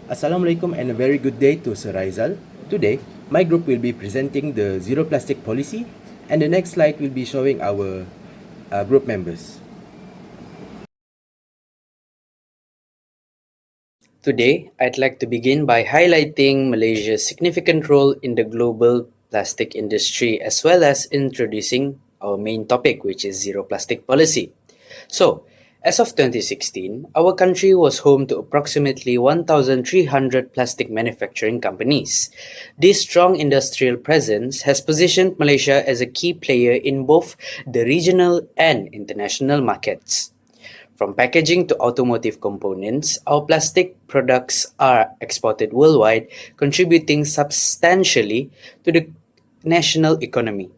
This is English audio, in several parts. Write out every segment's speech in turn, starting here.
Assalamualaikum and a very good day to Sir Raizal. Today, my group will be presenting the zero plastic policy, and the next slide will be showing our group members. Today, I'd like to begin by highlighting Malaysia's significant role in the global plastic industry as well as introducing our main topic, which is zero plastic policy. So, as of 2016, our country was home to approximately 1,300 plastic manufacturing companies. This strong industrial presence has positioned Malaysia as a key player in both the regional and international markets. From packaging to automotive components, our plastic products are exported worldwide, contributing substantially to the national economy.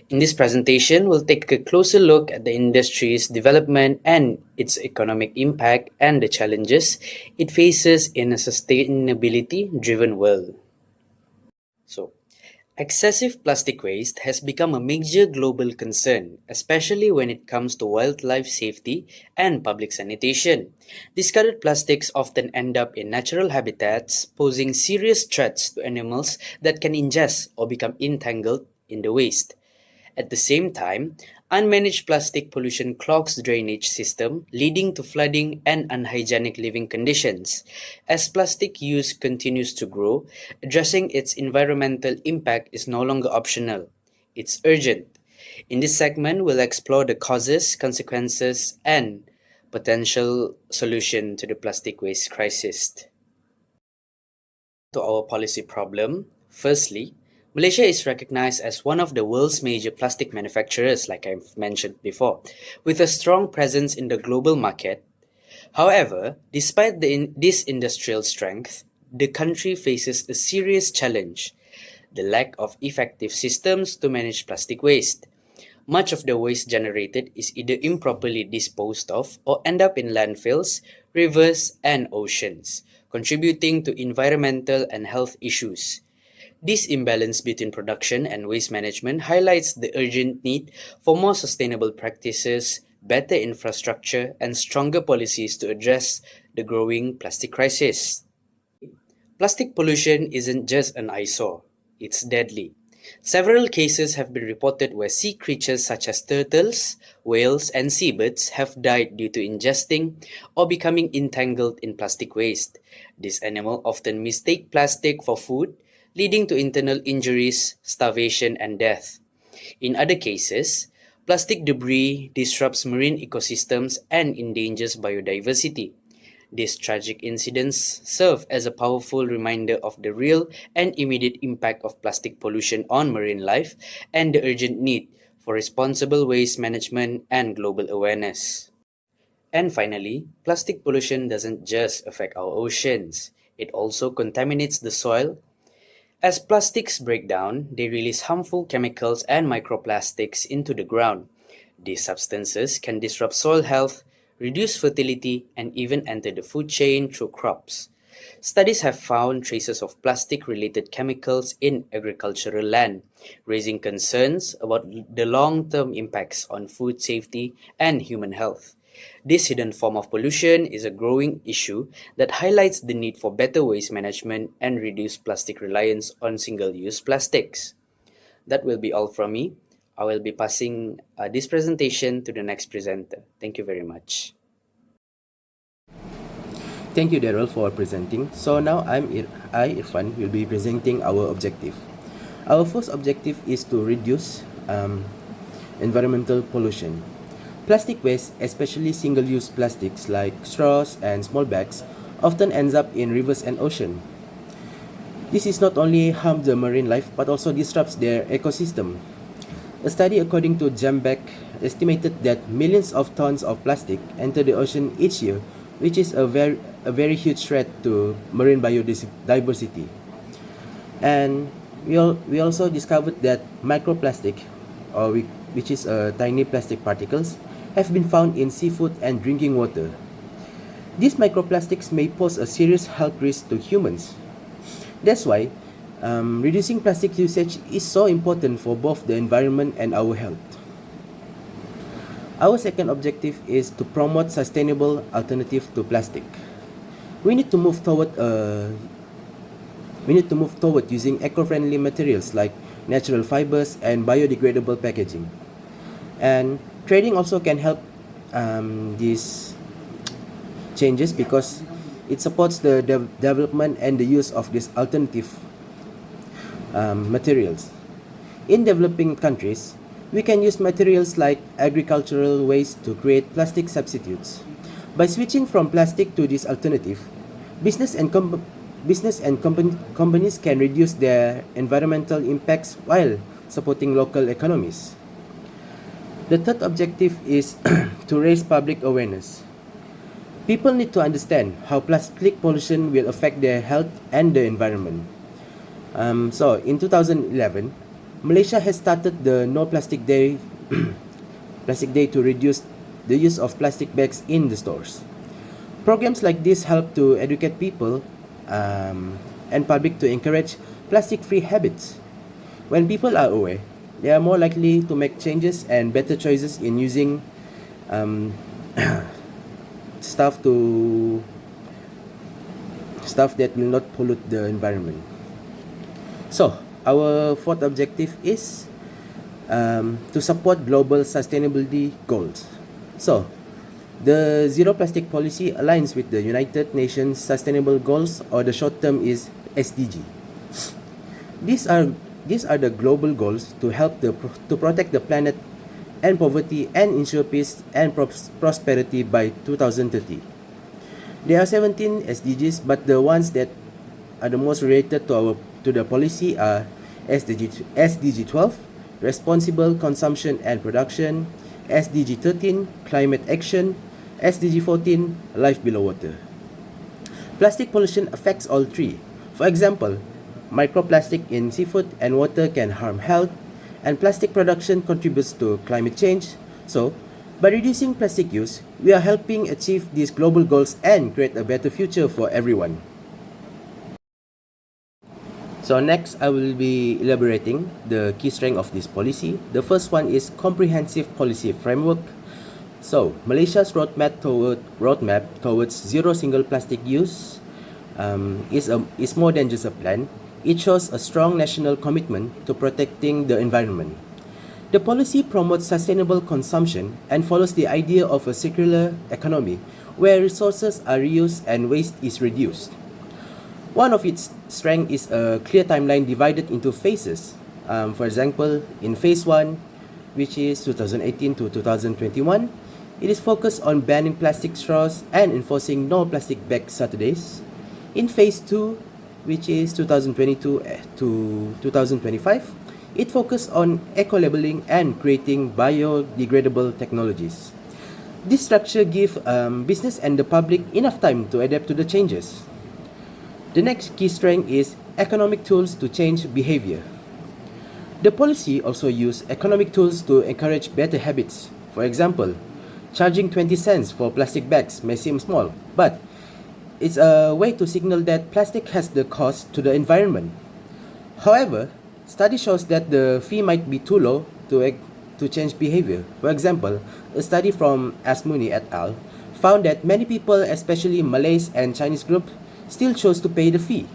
In this presentation, we'll take a closer look at the industry's development and its economic impact and the challenges it faces in a sustainability driven world. So, excessive plastic waste has become a major global concern, especially when it comes to wildlife safety and public sanitation. Discarded plastics often end up in natural habitats, posing serious threats to animals that can ingest or become entangled in the waste. At the same time, unmanaged plastic pollution clogs the drainage system, leading to flooding and unhygienic living conditions. As plastic use continues to grow, addressing its environmental impact is no longer optional. It's urgent. In this segment, we'll explore the causes, consequences, and potential solution to the plastic waste crisis. To our policy problem, firstly, Malaysia is recognized as one of the world's major plastic manufacturers, like I've mentioned before, with a strong presence in the global market. However, despite this industrial strength, the country faces a serious challenge: the lack of effective systems to manage plastic waste. Much of the waste generated is either improperly disposed of or end up in landfills, rivers, and oceans, contributing to environmental and health issues. This imbalance between production and waste management highlights the urgent need for more sustainable practices, better infrastructure, and stronger policies to address the growing plastic crisis. Plastic pollution isn't just an eyesore, it's deadly. Several cases have been reported where sea creatures such as turtles, whales, and seabirds have died due to ingesting or becoming entangled in plastic waste. These animals often mistake plastic for food, leading to internal injuries, starvation, and death. In other cases, plastic debris disrupts marine ecosystems and endangers biodiversity. These tragic incidents serve as a powerful reminder of the real and immediate impact of plastic pollution on marine life and the urgent need for responsible waste management and global awareness. And finally, plastic pollution doesn't just affect our oceans, it also contaminates the soil. As plastics break down, they release harmful chemicals and microplastics into the ground. These substances can disrupt soil health, reduce fertility, and even enter the food chain through crops. Studies have found traces of plastic related chemicals in agricultural land, raising concerns about the long term impacts on food safety and human health. This hidden form of pollution is a growing issue that highlights the need for better waste management and reduced plastic reliance on single use plastics. That will be all from me. I will be passing this presentation to the next presenter. Thank you very much. Thank you, Daryl, for presenting. So now Irfan, will be presenting our objective. Our first objective is to reduce environmental pollution. Plastic waste, especially single-use plastics like straws and small bags, often ends up in rivers and ocean. This is not only harm the marine life but also disrupts their ecosystem. A study according to Jambeck estimated that millions of tons of plastic enter the ocean each year, which is a very huge threat to marine biodiversity. And we also discovered that microplastic, which is tiny plastic particles, have been found in seafood and drinking water. These microplastics may pose a serious health risk to humans. That's why reducing plastic usage is so important for both the environment and our health. Our second objective is to promote sustainable alternative to plastic. We need to move toward using eco-friendly materials like natural fibers and biodegradable packaging. And trading also can help these changes because it supports the development and the use of these alternative materials. In developing countries, we can use materials like agricultural waste to create plastic substitutes. By switching from plastic to this alternative, companies can reduce their environmental impacts while supporting local economies. The third objective is to raise public awareness. People need to understand how plastic pollution will affect their health and the environment. So in 2011, Malaysia has started the No Plastic Day Plastic Day to reduce the use of plastic bags in the stores. Programs like this help to educate people and public to encourage plastic-free habits. When people are aware, they are more likely to make changes and better choices in using um, stuff that will not pollute the environment. So, our fourth objective is to support global sustainability goals. So, the zero plastic policy aligns with the United Nations Sustainable Goals, or the short term is SDG. These are the global goals to help to protect the planet and poverty and ensure peace and prosperity by 2030. There are 17 SDGs, but the ones that are the most related to the policy are SDG 12, responsible consumption and production, SDG 13, climate action, SDG 14, life below water. Plastic pollution affects all three. For example, microplastic in seafood and water can harm health, and plastic production contributes to climate change. So, by reducing plastic use, we are helping achieve these global goals and create a better future for everyone. So next, I will be elaborating the key strength of this policy. The first one is comprehensive policy framework. So, Malaysia's roadmap towards zero single plastic use is more than just a plan. It shows a strong national commitment to protecting the environment. The policy promotes sustainable consumption and follows the idea of a circular economy where resources are reused and waste is reduced. One of its strengths is a clear timeline divided into phases. For example, in phase 1, which is 2018 to 2021, it is focused on banning plastic straws and enforcing no plastic bag Saturdays. In phase 2, which is 2022 to 2025, it focused on eco-labeling and creating biodegradable technologies. This structure gives business and the public enough time to adapt to the changes. The next key strength is economic tools to change behavior. The policy also uses economic tools to encourage better habits. For example, charging 20 cents for plastic bags may seem small, but it's a way to signal that plastic has the cost to the environment. However, study shows that the fee might be too low to change behavior. For example, a study from Asmuni et al. Found that many people, especially Malays and Chinese groups, still chose to pay the fee.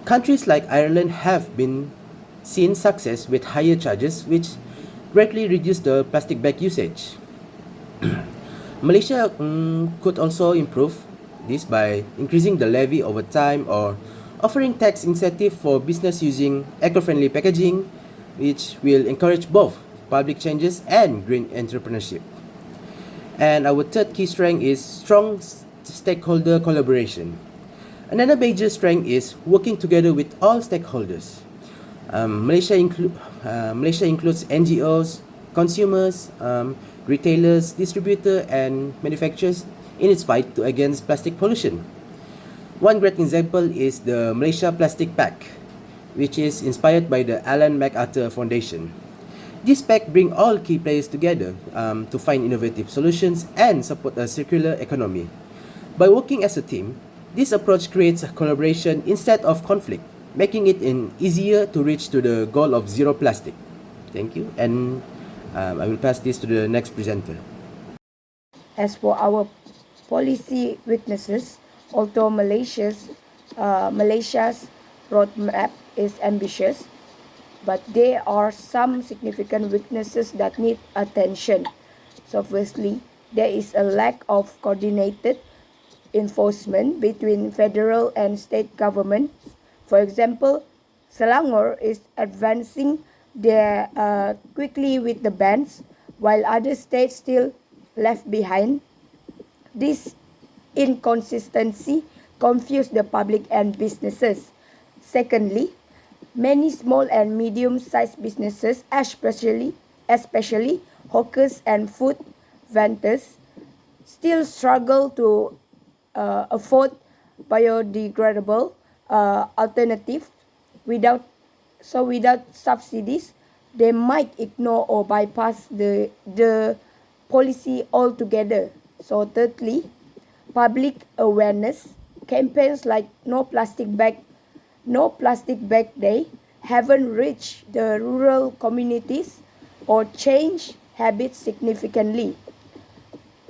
Countries like Ireland have been seen success with higher charges, which greatly reduce the plastic bag usage. Malaysia could also improve this by increasing the levy over time or offering tax incentive for business using eco-friendly packaging, which will encourage both public changes and green entrepreneurship. And our third key strength is strong stakeholder collaboration. Another major strength is working together with all stakeholders. Malaysia includes NGOs, consumers, retailers, distributors, and manufacturers in its fight against plastic pollution. One great example is the Malaysia Plastic Pact, which is inspired by the Alan MacArthur Foundation. This pact brings all key players together to find innovative solutions and support a circular economy. By working as a team, this approach creates a collaboration instead of conflict, making it easier to reach to the goal of zero plastic. Thank you, and I will pass this to the next presenter. As for our policy weaknesses, Although Malaysia's roadmap is ambitious, but there are some significant weaknesses that need attention. So firstly, there is a lack of coordinated enforcement between federal and state governments. For example, Selangor is advancing there quickly with the bans, while other states still left behind. This inconsistency confuse the public and businesses. Secondly, many small and medium-sized businesses, especially hawkers and food vendors, still struggle to afford biodegradable alternative without without subsidies. They might ignore or bypass the policy altogether. So thirdly, public awareness campaigns like no plastic bag day haven't reached the rural communities or changed habits significantly.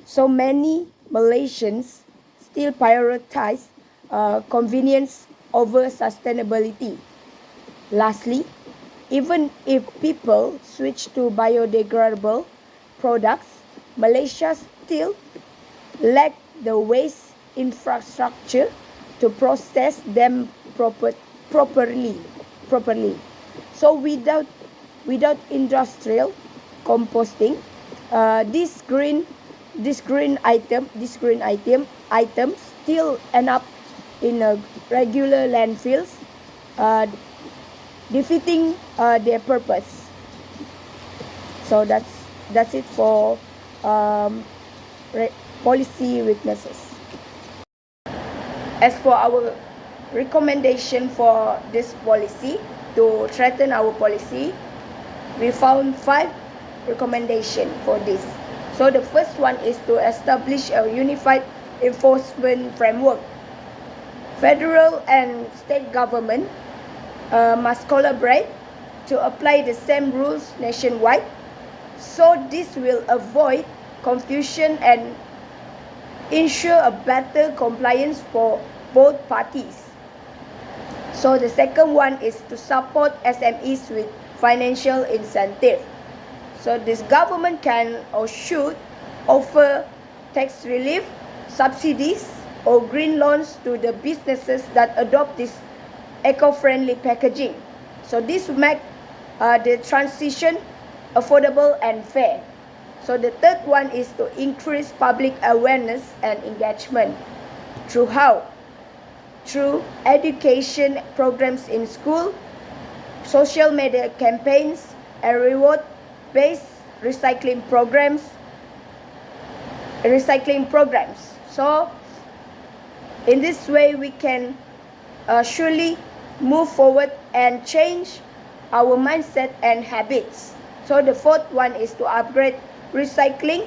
So many Malaysians still prioritize convenience over sustainability. Lastly, even if people switch to biodegradable products, Malaysia still lack the waste infrastructure to process them properly. So without industrial composting, this green items still end up in regular landfills, defeating their purpose. So that's it for policy weaknesses. As for our recommendation for this policy, to strengthen our policy, we found 5 recommendations for this. So the first one is to establish a unified enforcement framework. Federal and state government must collaborate to apply the same rules nationwide. So this will avoid confusion and ensure a better compliance for both parties. So the second one is to support SMEs with financial incentive. So this government can or should offer tax relief, subsidies, or green loans to the businesses that adopt this eco-friendly packaging. So this will make the transition affordable and fair. So the third one is to increase public awareness and engagement. Through how? Through education programs in school, social media campaigns, and reward-based recycling programs. So in this way, we can surely move forward and change our mindset and habits. So the fourth one is to upgrade recycling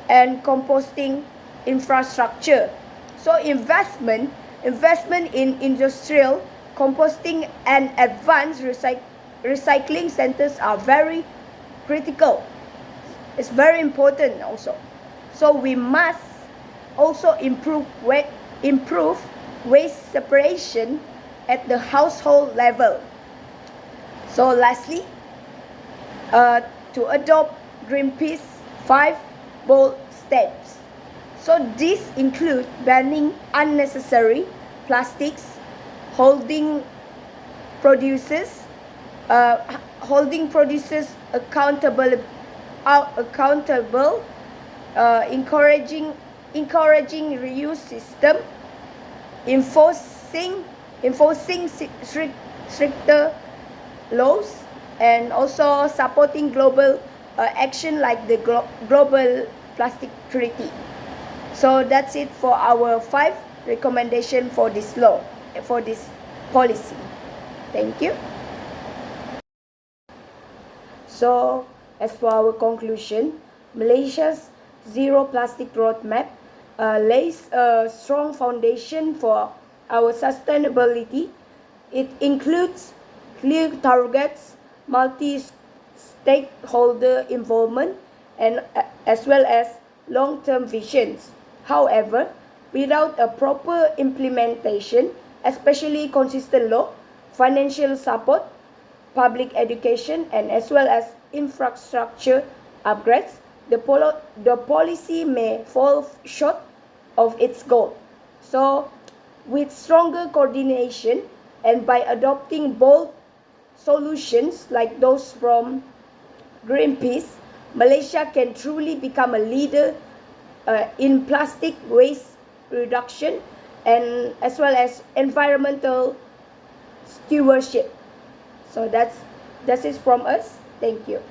and composting infrastructure. So investment in industrial composting and advanced recycling centers are very critical. It's very important also. So we must also improve waste separation at the household level. So lastly, to adopt Greenpeace 5 bold steps. So these include banning unnecessary plastics, holding producers accountable, encouraging reuse system, enforcing stricter laws, and also supporting global action like the Global Plastic Treaty. So that's it for our 5 recommendations for this law, for this policy. Thank you. So as for our conclusion, Malaysia's Zero Plastic Roadmap lays a strong foundation for our sustainability. It includes clear targets, multi-stakeholder involvement, and as well as long-term visions. However, without a proper implementation, especially consistent law, financial support, public education, and as well as infrastructure upgrades, the policy may fall short of its goal. So, with stronger coordination and by adopting bold solutions like those from Greenpeace, Malaysia can truly become a leader in plastic waste reduction and as well as environmental stewardship. So that's it from us. Thank you.